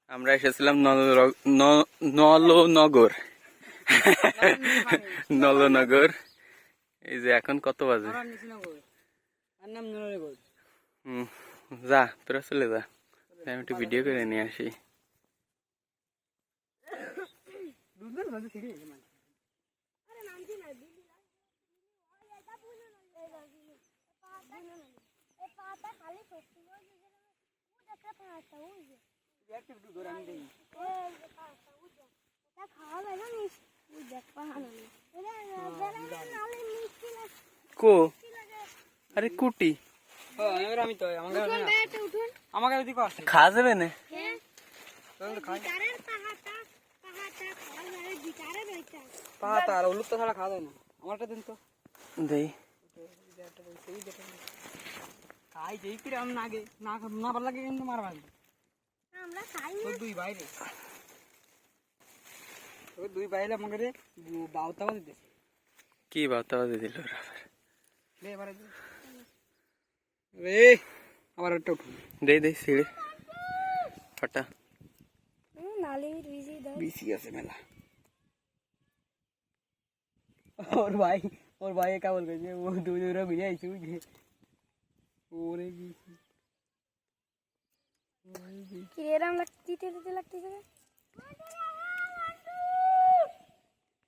আমরা এসেছিলাম নলনগর। নলনগর। এই যে এখন কত বাজে? যা তোরা চলে যা, আমি একটু ভিডিও করে নিয়ে আসি। কো আরে কুটি খাওয়া যাবে না? আমারটা দিন তো দেই। খাই যেই করে আমি আগে না না ভালো লাগে কিন্তু মারবা দুই বাইরে দুই বাইরে আমাকে রে বাউতাও দিতে কি বার্তাবাজি দিল রে আবার একটা উঠুন দেই দেই ছিঁড়ে ফাটা বিসি আছে মেলা ওর ভাই কেমন করছে ও দুই দুই ঘুরে আইছে বুঝে ওরে বিসি কিরম লাগতে লাগতেছে